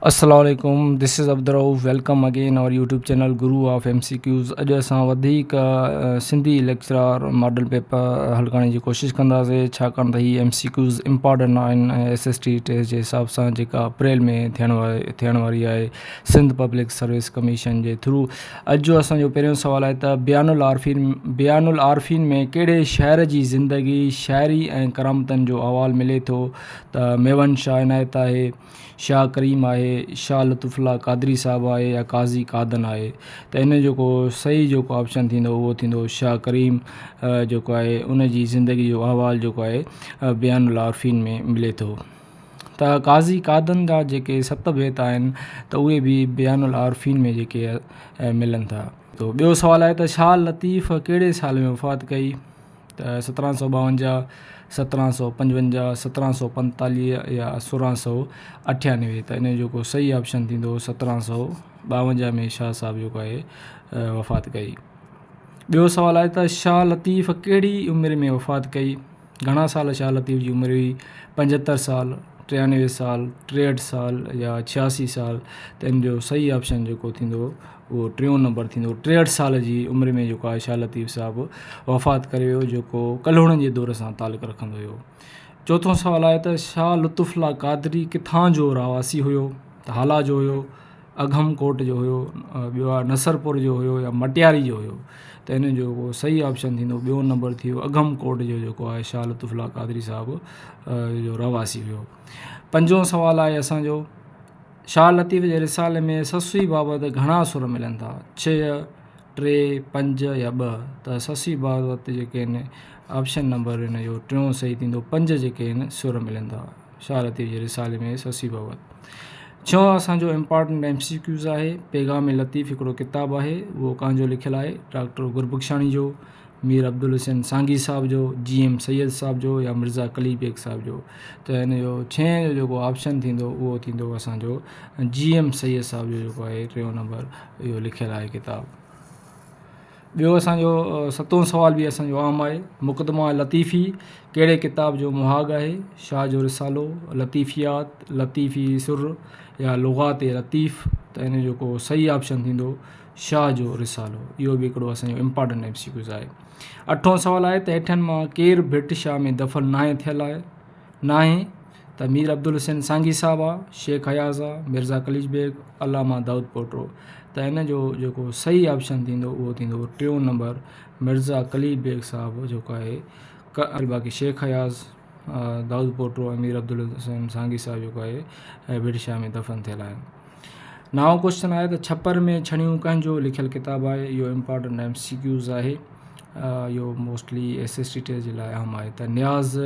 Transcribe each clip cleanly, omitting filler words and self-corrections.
अस्सलाम वालेकुम, this is Abdurrauf. Welcome again our YouTube channel guru of MCQs। अॼु असां वधीक सिंधी लेक्चर मॉडल पेपर हल करण जी कोशिशि कंदासीं, छाकाणि त हीअ MCQs इम्पॉर्टेंट आहिनि ऐं SST टेस्ट जे हिसाब सां जेका अप्रैल में थियण वारी आहे सिंध पब्लिक सर्विस कमीशन जे थ्रू। अॼु जो असांजो पहिरियों सुवालु आहे त बयानुल आरफ़ीन में कहिड़े शहर जी ज़िंदगी, शाइरी ऐं करामतनि जो अहवालु मिले थो? त मेवन शाह इनायत आहे, शाह करीम आहे, शाह लुत्फ़ुल्लाह क़ादरी साहिबु आहे या काज़ी कादन आहे। त इन जेको सही जेको ऑप्शन थींदो उहो थींदो शाह करीम जेको आहे उन जी ज़िंदगी जो अहवालु जेको आहे बयानुल आरफ़ीन में मिले थो। त काज़ी कादन जा जेके 7 बैत आहिनि त उहे बि बयानुल आरफ़ीन में जेके मिलनि था। त ॿियो सुवालु आहे त शाह लतीफ़ कहिड़े साल में वफ़ात कई? त 1752, 1755, 1745 या 1698। त इन जेको सही ऑप्शन थींदो 1752 में शाह साहिबु जेको आहे वफ़ात कई। ॿियो सुवालु आहे त शाह लतीफ़ कहिड़ी उमिरि में वफ़ात कई? घणा साल शाह लतीफ़ जी उमिरि हुई? 75 साल, 93 साल, 63 साल या 86 साल। त इन जो सही ऑप्शन जेको थींदो उहो 3 नंबर थींदो। 63 साल जी उमिरि में जेको आहे शाह लतीफ़ साहिबु वफ़ात करे वियो, जेको कल्हुणनि जे दौर सां तालुक़ रखंदो हुयो। चोथों सुवालु आहे त शाह लुत्फ़ुल्लाह क़ादरी किथां जो रहवासी हुयो? त हाला जो हुयो, अघमकोट जो हुयो, ॿियो आहे नसरपुर जो हुयो या मटियारी जो हुयो। त इन जो सही ऑप्शन थींदो 2 नंबर थी वियो, अघमकोट जो जेको आहे शाह लुत्फ़ुल्लाह क़ादरी साहिबु जो रहवासी हुयो। 5हों सुवालु आहे असांजो, शाह लतीफ़ जे रिसाले में ससुई बाबति घणा सुर मिलनि था? 6, 3, 5 या 2। त ससुई बाबति जेके आहिनि ऑप्शन नंबर इन जो 3 सही थींदो, 5 जेके आहिनि सुर मिलनि था शाह लतीफ़ जे रिसाले में ससुई बाबति। 6हों असांजो इम्पॉर्टेंट MCQs आहे, पैगाम लतीफ़ हिकिड़ो किताबु आहे, उहो कंहिंजो लिखियलु आहे? डॉक्टर गुरबख्शानी जो, मीर अब्दुल हुसैन सांगी साहिब जो, GM सैयद साहिब जो या मिर्ज़ा कली बेग साहिब जो। त इन जो 6 जो जेको ऑप्शन थींदो उहो थींदो असांजो GM सैयद साहिब जो जेको आहे 3 नंबर इहो लिखियलु आहे किताबु। ॿियो असांजो 7हों सुवालु बि असांजो आम आहे, मुक़दमा लतीफ़ी कहिड़े किताब जो मुहाग आहे? शाह जो रिसालो, लतीफ़ियात, लतीफ़ी सुर या लुग़ात लतीफ़। त इन जो जेको सही ऑप्शन थींदो शाह जो रिसालो। इहो बि हिकिड़ो असांजो इम्पॉर्टेंट MCQs आहे। 8हों सुवालु आहे त हेठनि मां केरु ब्रिटिशाह में दफ़न नाहे थियलु आहे? नाहे त मीर अब्दुल हुसैन सांगी साहिबु आहे, शेख हयाज़ आहे, मिर्ज़ा कलीज बेग, अलामा दाऊद पोटो। त इन जो जेको सही ऑप्शन थींदो उहो थींदो 3 नंबर मिर्ज़ा कलीज बेग साहिबु जेको आहे। बाक़ी शेख हयाज़, दाऊद पोटो ऐं मीर अब्दुल हुसैन सांगी साहिबु जेको आहे ब्रिटिशाह में दफ़न थियलु आहिनि। 9हों क्वेश्चन आहे त छपर में छड़ियूं कंहिंजो लिखियलु किताबु आहे? इहो इम्पॉर्टेंट MCQs आहे, इहो मोस्टली SST टेस्ट जे लाइ अहम आहे। त नियाज़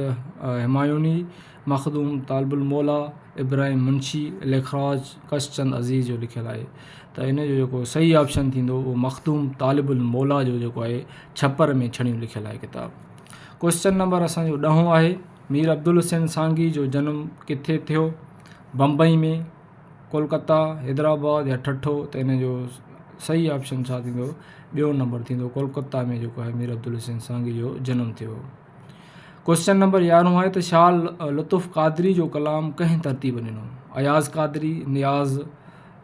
हिमायूनी, मखदूम तालिबुल मौला, इब्राहिम मुंशी, लेखराज कशचंद अज़ीज़ जो लिखियलु आहे। त इन जो जेको सही ऑप्शन थींदो उहो मखदूम तालिबुल मौला जो जेको आहे छपर में छड़ियूं लिखियलु आहे किताबु। क्वेश्चन नंबर असांजो 10हों आहे, मीर अब्दुल हुसैन सांगी जो जनमु किथे थियो? बम्बई में, कोलकाता, हैदराबाद या ठठो। त इन जो सही ऑप्शन छा थींदो? 2 नंबर थींदो, कोलकाता में जेको आहे मीर अब्दुल हुसैन सांगी जो जनमु थियो। क्वेश्चन नंबर 11हों आहे त शाह लुत्फ़ क़ादरी जो कलाम कंहिं तरतीब ॾिनो? अयाज़ क़ादरी, नियाज़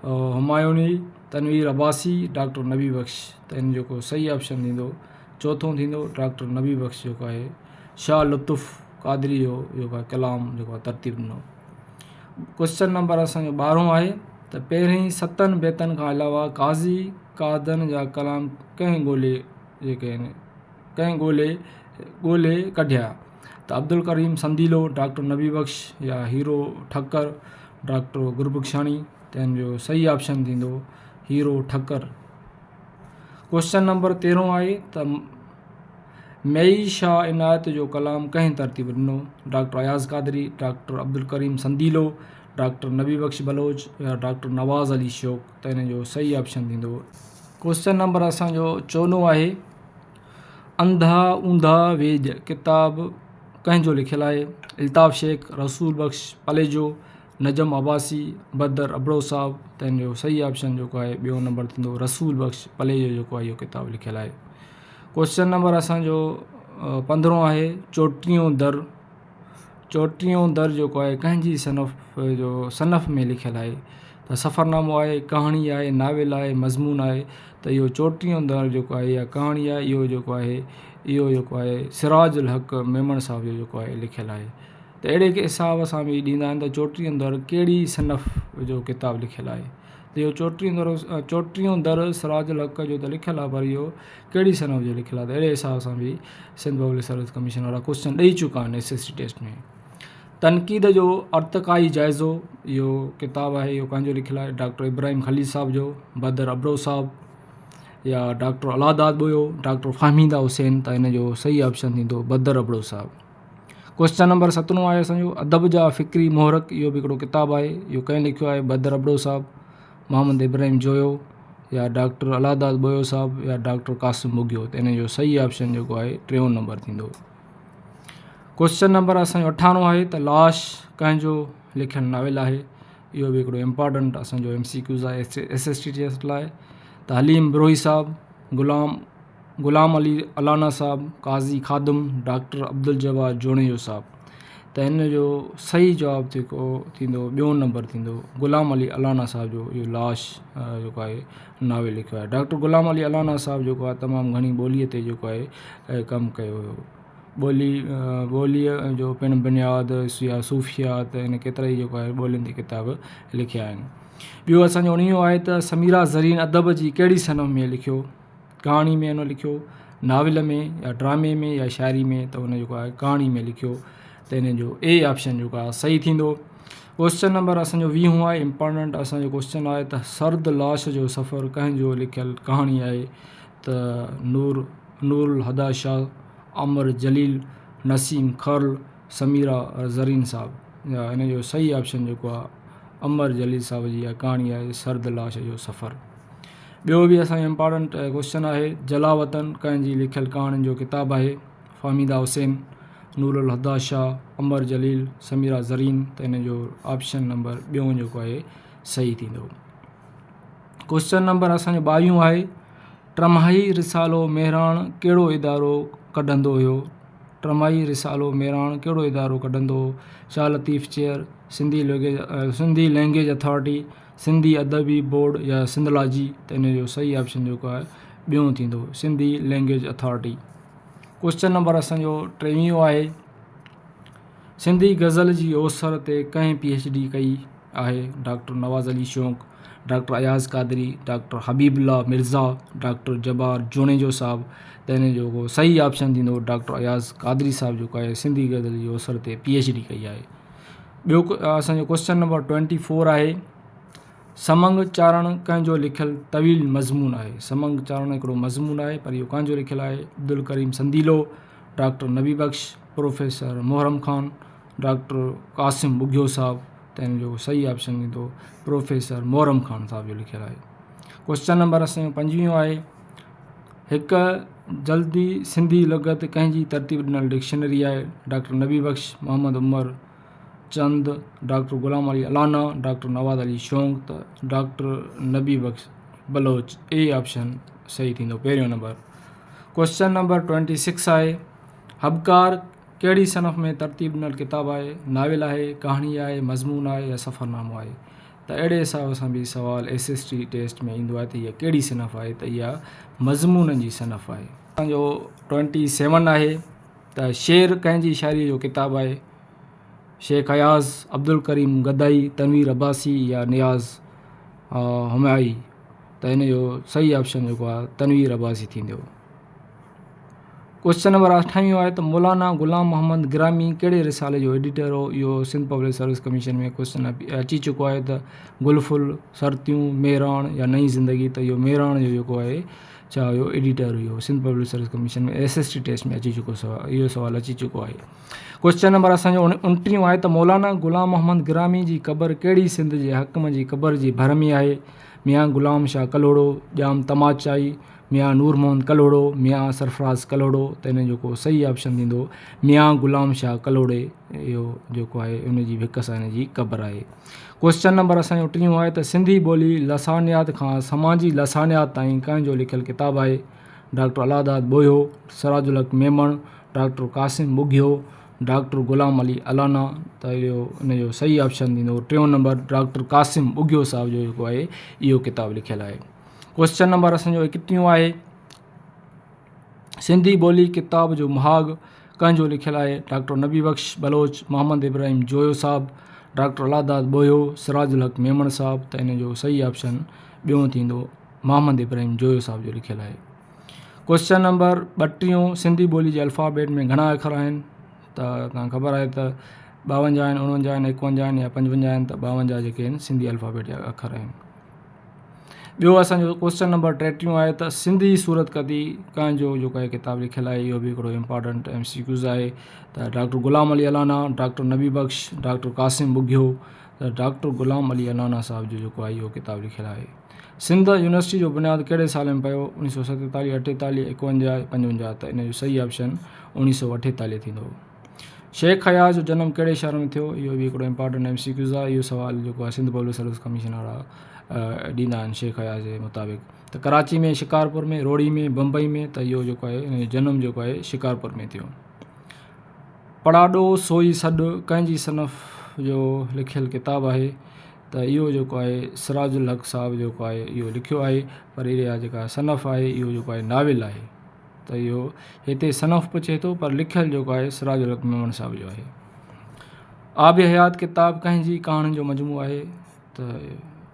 हुमायूनी, तनवीर अब्बासी, डॉक्टर नबी बख्श। त इन जेको सही ऑप्शन थींदो 4हों थींदो, डॉक्टर नबी बख्श जेको आहे शाह लुत्फ़ क़ादरी जो जेको आहे कलाम जेको आहे तरतीब ॾिनो। क्वेश्चन नंबर असांजो 12हों आहे त पहिरीं 7 बैतनि खां अलावा काज़ी कादन जा कलाम कंहिं ॻोल्हे कढिया? त अब्दुल करीम संदीलो, डॉक्टर नबी बख्श या हीरो ठक्कर, डॉक्टर गुरबख्शानी। त इन जो सही ऑप्शन थींदो हीरो ठक्कर। क्वेश्चन नंबर 13हों आहे त मई शाह इनायत जो कलाम कंहिं तरतीब ॾिनो? Doctor Ayaz Qadri, doctor Abdul Karim संदीलो, doctor नबी बख्श बलोच या डॉक्टर नवाज़ अली शौक़। त इन जो सही ऑप्शन थींदो। क्वेश्चन नंबर असांजो 14हों आहे, अंधा ऊंधा वेज किताबु कंहिंजो लिखियलु आहे? अल्ताफ़ शेख, रसूल बख्श पलेजो, नजम अब्बासी, बदर अबड़ो साहिबु। त इन जो सही ऑप्शन जेको आहे 2 नंबर थींदो, रसूल बख्श पलेजो जेको आहे इहो किताबु लिखियलु आहे। क्वेश्चन नंबर असांजो 15हों आहे, चोटियों दर जेको आहे कंहिंजी सनफ़ में लिखियलु आहे? त सफ़रनामो आहे, कहाणी आहे, नावेल आहे, मज़मून आहे। त इहो 34 दर जेको आहे इहा कहाणी आहे। इहो जेको आहे सिराज उल हक़ मेमण साहिब जो जेको आहे लिखियलु आहे। त अहिड़े हिसाब सां बि ॾींदा आहिनि त 34 दर कहिड़ी सनफ़ जो किताबु लिखियलु आहे। त इहो 34 दर सिराज उल हक़ जो त लिखियलु आहे, पर इहो कहिड़ी सनफ़ जो लिखियलु आहे। त अहिड़े हिसाब सां बि सिंध पब्लिक सर्विस कमीशन वारा क्वेश्चन ॾेई चुका आहिनि SST टेस्ट में। तनक़ीद जो अर्तक़ाई जाइज़ो इहो किताबु आहे। इहो कंहिंजो लिखियलु आहे? डॉक्टर इब्राहिम खलील साहिब जो, बदर अब्रो साहिब, या डॉक्टर अलादाद बोयो, डॉक्टर फ़हमीदा हुसैन। त इन जो सही ऑप्शन थींदो बदर अब्रो साहिब। क्वेश्चन नंबर 17 आहे असांजो अदब जा फ़िक्री मोहरक। इहो बि हिकिड़ो किताबु आहे। इहो कंहिं लिखियो आहे? बदर अब्रो साहिब, मोहम्मद इब्राहिम जोयो, या डॉक्टर अलादाद बोयो साहिब, या डॉक्टर कासिम मुगियो। त इन जो सही ऑप्शन जेको आहे 3 नंबर थींदो। क्वेश्चन नंबर असांजो 98 आहे त लाश कंहिंजो लिखियलु नावेल आहे। इहो बि हिकिड़ो इम्पॉर्टेंट असांजो MCQs आहे SST टेस्ट लाइ। त हलीम बिरोही साहिब, गुलाम अली अलाना साहिब, काज़ी खादिम, डॉक्टर अब्दुल जवाद जोणियो साहिब। त हिन जो सही जवाबु जेको थींदो 2 नंबर थींदो, गुलाम अली अलाना साहिब जो इहो लाश जेको आहे नावेल लिखियो आहे। डॉक्टर गुलाम अली अलाना साहिब जेको आहे तमामु घणी ॿोलीअ ते जेको आहे कमु कयो हुयो। ॿोलीअ जो पिणु बुनियाद या सूफ़ियात, इन केतिरा ई जेको आहे ॿोलियुनि ते किताब लिखिया आहिनि। ॿियो असांजो 19 आहे त समीरा ज़रीन अदब जी कहिड़ी सनफ़ में लिखियो? कहाणी में हुन लिखियो, नाविल में, या ड्रामे में, या शाइरी में? त हुन जेको आहे कहाणी में लिखियो। त इन जो A ऑप्शन जेको आहे सही थींदो। क्वेश्चन नंबर असांजो 20 आहे। इम्पॉर्टेंट असांजो क्वेश्चन आहे त सर्द लाश जो सफ़र कंहिंजो लिखियलु कहाणी आहे? त नूरुल हदा शाह, अमर जलील, नसीम खर्ल, समीरा ज़रीन साहिब। या इन जो सही ऑप्शन जेको आहे अमर जलील साहिब जी इहा कहाणी आहे सर्द लाश जो सफ़र। ॿियो बि असांजो इम्पॉर्टेंट क्वेश्चन आहे जलावतन कंहिंजी लिखियलु कहाणियुनि जो किताबु आहे? फ़हमीदा हुसैन, नूरुल हदा शाह, अमर जलील, समीरा ज़रीन। त इन जो ऑप्शन नंबर 2 जेको आहे सही थींदो। क्वेश्चन नंबर असांजो 22 आहे ट्रमाही रिसालो महिराण कहिड़ो इदारो कढंदो हुयो? ट्रमाही रिसालो महिराण कहिड़ो इदारो कढंदो हो? Shah Latif chair, Sindhi language authority, Sindhi अदबी बोर्ड, या सिंधलाजी? त इन जो सही ऑप्शन जेको आहे 2 थींदो, Sindhi language authority. Question number असांजो 23 आहे सिंधी गज़ल जी ओसर ते कंहिं PhD कई आहे? डॉक्टर नवाज़ अली शौक़, doctor Ayaz Qadri, doctor Habibullah Mirza, doctor जबार जोणेजो साहिब। त इन जो सही ऑप्शन थींदो डॉक्टर अयाज़ कादरी साहिब जेको आहे सिंधी गज़ल जी ओसर ते PhD कई आहे। ॿियो असांजो क्वेश्चन नंबर 24 आहे समंग चारण कंहिंजो लिखियलु तवील मज़मून आहे? समंग चारण हिकिड़ो मज़मून आहे, पर इहो कंहिंजो लिखियलु आहे? अब्दुल करीम संदीलो, डॉक्टर नबी बख्श, प्रोफेसर मोहरम ख़ान, डॉक्टर कासिम मुगियो साहिब। त इन जो सही ऑप्शन थींदो प्रोफेसर मोहरम ख़ान साहिब जो लिखियलु आहे। क्वेश्चन नंबर असांजो 25 आहे हिकु जल्दी सिंधी लुग़त कंहिंजी तरतीब ॾिनल डिक्शनरी आहे? डॉक्टर नबी बख्श, मोहम्मद उमर चंद, doctor Ghulam Ali Alana, doctor Nawaz Ali Shauq. त doctor Nabi Bakhsh Baloch A option सही थींदो 1 नंबर। क्वेश्चन नंबर 26 आहे हबकार कहिड़ी सनफ़ में तरतीब ॾिनल किताबु आहे? नावेल आहे, कहाणी आहे, मज़मून आहे, या सफ़रनामो आहे? त अहिड़े हिसाब सां बि सवाल SST टेस्ट में ईंदो आहे त इहा कहिड़ी सनफ़ आहे? त इहा मज़मूननि जी सनफ़ आहे। असांजो 27 आहे त शेर कंहिंजी शाइरीअ जो किताबु आहे? शेख अयाज़, अब्दुल करीम गदाई, तनवीर अब्बासी, या नियाज़ हुमायूं? त इन जो सही ऑप्शन जेको आहे तनवीर अब्बासी थींदो। क्वेश्चन नंबर 28 आहे त मौलाना गुलाम मोहम्मद गिरामी कहिड़े रिसाले जो एडिटर हो? इहो सिंध पब्लिक सर्विस कमीशन में क्वेश्चन अची चुको आहे त गुलफुल, सरतियूं, मेहराण, या नई ज़िंदगी? त इहो मेहराण जो जेको आहे छा हुयो एडिटर हुयो सिंध पब्लिक सर्विस कमीशन में SST टेस्ट में अची चुको इहो सुवालु अची चुको आहे। क्वेश्चन नंबर असांजो 29 आहे त मौलाना गुलाम मोहम्मद गिरामी जी क़बर कहिड़ी सिंध जे हक़म जी क़बर जी भर में आहे? मियां गुलाम शाह कलोड़ो, ॼाम तमाचाई, मियां नूर मोहम्मद कलोड़ो, मियां सरफराज़ कलोड़ो? त इन जेको सही ऑप्शन थींदो मियां गुलाम शाह कलोड़े इहो जेको आहे उनजी हिकु इन जी क़बर आहे। क्वेश्चन नंबर असांजो 30 आहे त सिंधी ॿोली लसानियात खां समाजी लसानियात ताईं कंहिंजो लिखियलु किताबु आहे? डॉक्टर अलादाद बोयो, सिराजुल हक़ Memon, doctor Qasim मुगियो, doctor Ghulam Ali Alana, त इहो इन जो सही ऑप्शन थींदो। 3 नंबर डॉक्टर क़ासिम बुगियो साहब जो जेको आहे इहो किताबु लिखियलु आहे। क्वेश्चन नंबर असांजो 31 आहे, सिंधी ॿोली किताब जो महाग कंहिंजो लिखियलु आहे? डॉक्टर नबी बख्श बलोच, मोहम्मद इब्राहिम जोयो साहब, डॉक्टर अलादाद बोयो, सिराजुल हक मेमण साहब। त इन जो सही ऑप्शन ॿियों थींदो, मोहम्मद इब्राहिम जोयो साहब जो लिखियलु आहे। क्वेश्चन नंबर 32, सिंधी ॿोली जे अल्फ़ाबेट में घणा अखर आहिनि? त तव्हां ख़बर आहे त 52 आहिनि, 49 आहिनि, 51 आहिनि या 55 आहिनि। त 52 जेके आहिनि सिंधी अल्फ़ाबेट जा अखर आहिनि। ॿियो असांजो क्वेश्चन नंबर 33 आहे त सिंधी सूरत कदी कंहिंजो जेको आहे किताबु लिखियलु आहे? इहो बि हिकिड़ो इम्पॉर्टेंट MCQs आहे। त doctor Ghulam Ali Alana, doctor नबी बख्श, डॉक्टर क़ासिम बुगियो। त डॉक्टर ग़ुलाम अली अलाना साहब जो जेको आहे इहो किताबु लिखियलु आहे। सिंध यूनिवर्सिटी जो बुनियादु कहिड़े साल में पियो? 1947, 48, 51, 55। त इन जो सही ऑप्शन 1948 थींदो। शेख हयात जो जनमु कहिड़े शहर में थियो? इहो बि हिकिड़ो इम्पॉर्टेंट MCQs आहे। इहो सुवाल जेको आहे सिंध पब्लिक सर्विस कमीशन वारा ॾींदा आहिनि शेख हयात जे मुताबिक़। त कराची में, शिकारपुर में, रोड़ी में, बम्बई में। त इहो जेको आहे इन जो जनमु जेको आहे शिकारपुर में थियो। पढ़ाॾो सोई सॾु कंहिंजी सनफ़ जो लिखियलु किताबु आहे? त इहो जेको आहे सिराजुल हक साहब जेको आहे इहो लिखियो आहे, पर इहा जेका सनफ़ आहे इहो जेको आहे नाविल आहे। त इहो हिते सनफ़ बि चए थो, पर लिखियलु जेको आहे सिराजुल हक मेमण साहब जो आहे। आब हयात किताब कंहिंजी कहाणियुनि जो मजमू आहे? त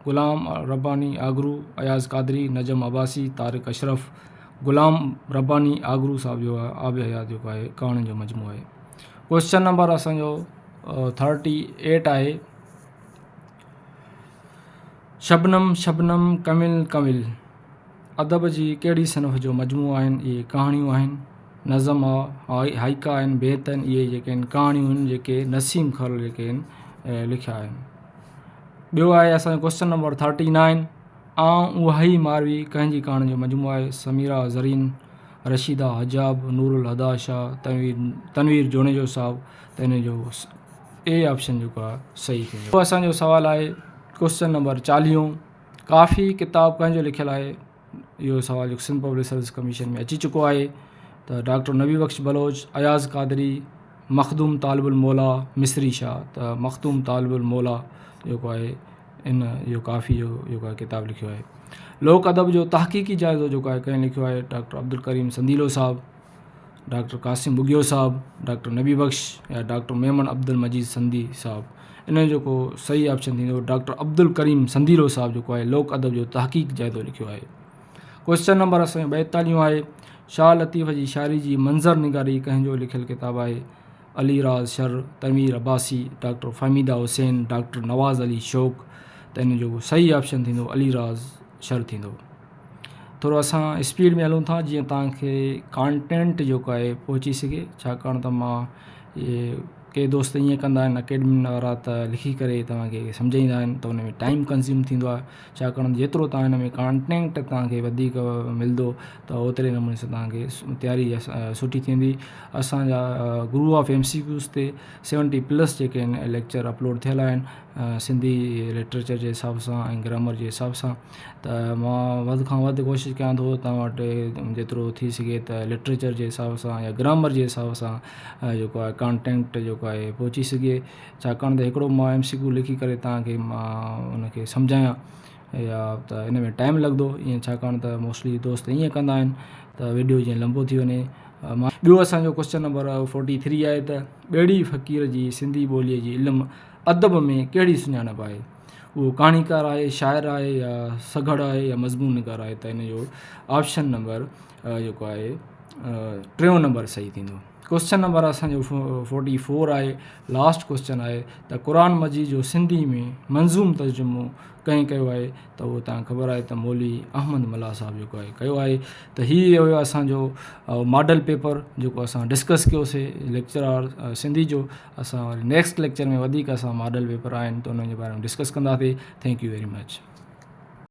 ग़ुलाम रब्बानी आगरू, अयाज़ कादरी, नजम अब्बासी, तारिक अशरफ। ग़ुलाम रब्बानी आगरू साहब जो आहे आब हयात जेको आहे कहाणियुनि जो मजमू आहे। क्वेश्चन नंबर असांजो 38 आहे, शबनम शबनम कमिल कमिल अदब जी कहिड़ी सनफ़ जो मजमू आहिनि? इहे कहाणियूं आहिनि, नज़म आहे, हाइका आहिनि, बेत आहिनि। इहे जेके आहिनि कहाणियूं आहिनि जेके नसीम खल जेके आहिनि लिखिया आहिनि। ॿियो आहे असांजो क्वेश्चन नंबर 39, आऊं उहा ई मारवी कंहिंजी कहाणी जो मजमू आहे? समीरा ज़रीन, रशीदा हजाब, नूरुल हदा शाह, तनवीर जोनेजो साहब। त इन जो ए ऑप्शन जेको आहे सही थींदो। असांजो सुवालु आहे क्वेश्चन नंबर 40, काफ़ी किताब कंहिंजो लिखियलु आहे? इहो सुवाल जेको सिंध पब्लिक सर्विस कमीशन में अची चुको आहे। त डॉक्टर नबी बख्श बलोच, अयाज़ कादरी, मखदूम तालिबुल मौला, मिस्री शाह। त मखदूम तालिबुल मौला जेको आहे इन इहो काफ़ी जो जेको आहे किताबु लिखियो आहे। लोक अदब जो तहक़ीक़ी जाइज़ो जेको आहे कंहिं लिखियो आहे? डॉक्टर अब्दुल करीम संदीलो साहब, डॉक्टर क़ासिम बुगियो साहब, डॉक्टर नबी बख्श या डॉक्टर मेमन अब्दुल मजीद संदी साहब। इन जो जेको सही ऑप्शन थींदो डॉक्टर अब्दुल करीम संदीलो साहब जेको आहे लोक अदब जो तहक़ीक़ जाइज़ो लिखियो आहे। क्वेश्चन नंबर असांजो 42 आहे, शाह लतीफ़ जी शाइरी जी मंज़र निगारी कंहिंजो लिखियलु किताबु आहे? Ali Raj Shar, Tanveer Abbasi, doctor Fahmida Hussain, doctor Nawaz Ali Shauq. त इन जो सही ऑप्शन थींदो अली राज शर थींदो। थोरो असां स्पीड में हलूं था जीअं तव्हांखे कॉन्टेंट जेको आहे पहुची सघे, छाकाणि त मां इहे के दोस्त ईअं कंदा आहिनि अकेडमी वारा त लिखी करे तव्हांखे सम्झाईंदा आहिनि, त उन में टाइम कंज़्यूम थींदो आहे। छाकाणि जेतिरो तव्हां हिन में कॉन्टेंट तव्हांखे वधीक मिलंदो त ओतिरे नमूने सां तव्हांखे तयारी सुठी थींदी। असांजा गुरु ऑफ MCQs ते 70+ जेके आहिनि लेक्चर अपलोड थियल आहिनि सिंधी लिटरेचर जे हिसाब सां ऐं ग्रामर जे हिसाब सां। त मां वधि खां वधि कोशिशि कयां थो तव्हां वटि जेतिरो थी सघे त लिटरेचर जे हिसाब सां या ग्रामर जे हिसाब सां जेको आहे कॉन्टेंट जेको आहे पहुची सघे। छाकाणि त हिकिड़ो मां MCQ लिखी करे तव्हांखे मां उनखे सम्झायां या त इन में टाइम लॻंदो ईअं, छाकाणि त मोस्टली दोस्त ईअं कंदा आहिनि त वीडियो जीअं लंबो थी वञे। ॿियो असांजो क्वेश्चन नंबर 43 आहे त ॿेड़ी फ़क़ीर जी सिंधी ॿोलीअ जी इल्मु अदब में कहिड़ी सुञाणप आहे? उहो कहाणीकार आहे, शाइर आहे या सघड़ आहे या मज़मून निगार आहे? त इन जो ऑप्शन नंबर जेको आहे 3 नंबर सही थींदो। क्वेश्चन नंबर असांजो 44 आहे, लास्ट क्वेश्चन आहे त क़ुर मजीद जो सिंधी में मंज़ूम तर्जुमो कंहिं कयो आहे? त उहो तव्हांखे ख़बर आहे त मौलवी अहमद मल्ला साहब जेको आहे कयो आहे। त हीउ हुयो असांजो मॉडल पेपर जेको असां डिस्कस कयोसीं लेक्चर सिंधी जो। असां नेक्स्ट लेक्चर में वधीक असां मॉडल पेपर आहिनि त उन्हनि जे बारे में डिस्कस कंदासीं। Thank U very much.